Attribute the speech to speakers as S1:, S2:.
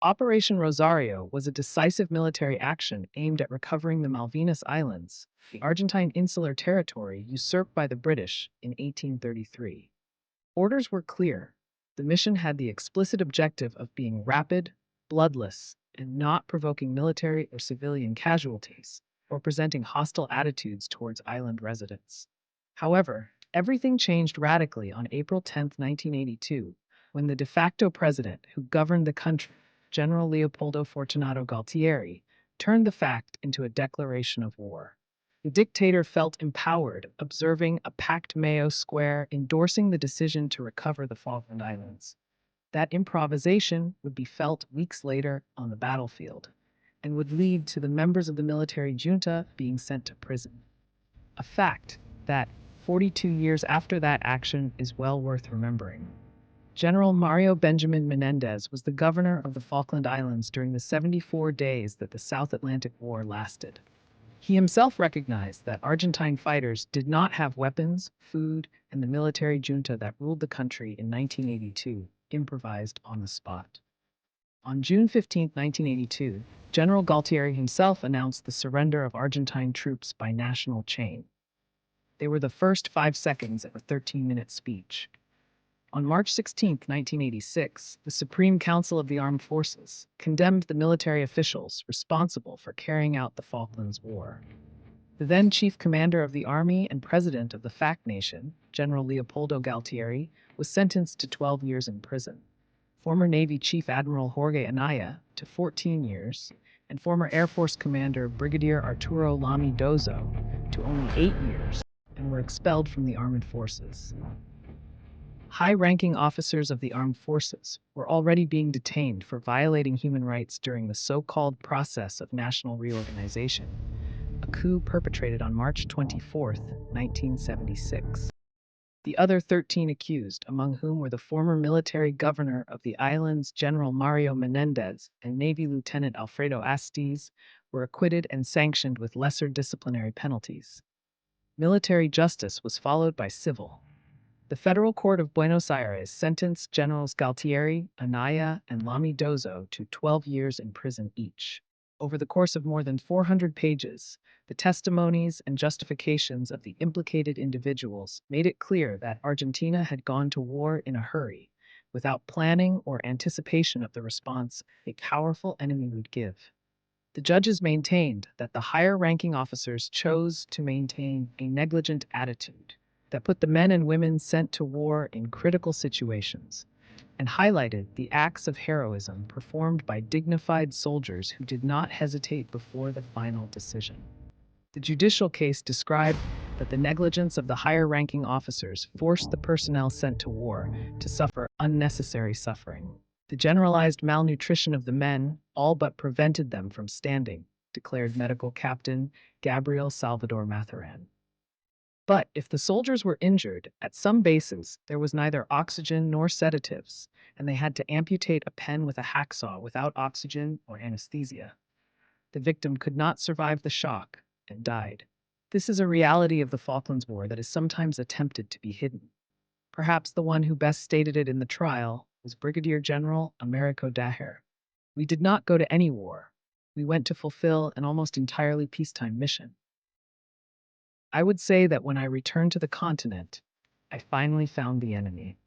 S1: Operation Rosario was a decisive military action aimed at recovering the Malvinas Islands, the Argentine insular territory usurped by the British in 1833. Orders were clear. The mission had the explicit objective of being rapid, bloodless, and not provoking military or civilian casualties, or presenting hostile attitudes towards island residents. However, everything changed radically on April 10, 1982, when the de facto president who governed the country, General Leopoldo Fortunato Galtieri, turned the fact into a declaration of war. The dictator felt empowered, observing a packed Mayo Square endorsing the decision to recover the Falkland Islands. That improvisation would be felt weeks later on the battlefield and would lead to the members of the military junta being sent to prison. A fact that, 42 years after that action, is well worth remembering. General Mario Benjamin Menendez was the governor of the Falkland Islands during the 74 days that the South Atlantic War lasted. He himself recognized that Argentine fighters did not have weapons, food, and the military junta that ruled the country in 1982 improvised on the spot. On June 15, 1982, General Galtieri himself announced the surrender of Argentine troops by national chain. They were the first 5 seconds of a 13-minute speech. On March 16, 1986, the Supreme Council of the Armed Forces condemned the military officials responsible for carrying out the Falklands War. The then chief commander of the Army and president of the FAC nation, General Leopoldo Galtieri, was sentenced to 12 years in prison. Former Navy Chief Admiral Jorge Anaya to 14 years, and former Air Force Commander Brigadier Arturo Lamy Dozo to only 8 years, and were expelled from the armed forces. High-ranking officers of the armed forces were already being detained for violating human rights during the so-called process of national reorganization, a coup perpetrated on March 24, 1976. The other 13 accused, among whom were the former military governor of the islands General Mario Menendez and Navy Lieutenant Alfredo Astiz, were acquitted and sanctioned with lesser disciplinary penalties. Military justice was followed by civil. The Federal Court of Buenos Aires sentenced Generals Galtieri, Anaya, and Lamy Dozo to 12 years in prison each. Over the course of more than 400 pages, the testimonies and justifications of the implicated individuals made it clear that Argentina had gone to war in a hurry, without planning or anticipation of the response a powerful enemy would give. The judges maintained that the higher-ranking officers chose to maintain a negligent attitude that put the men and women sent to war in critical situations, and highlighted the acts of heroism performed by dignified soldiers who did not hesitate before the final decision. The judicial case described that the negligence of the higher-ranking officers forced the personnel sent to war to suffer unnecessary suffering. The generalized malnutrition of the men all but prevented them from standing, declared Medical Captain Gabriel Salvador Mathuran. But if the soldiers were injured, at some bases there was neither oxygen nor sedatives, and they had to amputate a pen with a hacksaw without oxygen or anesthesia. The victim could not survive the shock and died. This is a reality of the Falklands War that is sometimes attempted to be hidden. Perhaps the one who best stated it in the trial was Brigadier General Americo Daher. We did not go to any war. We went to fulfill an almost entirely peacetime mission. I would say that when I returned to the continent, I finally found the enemy.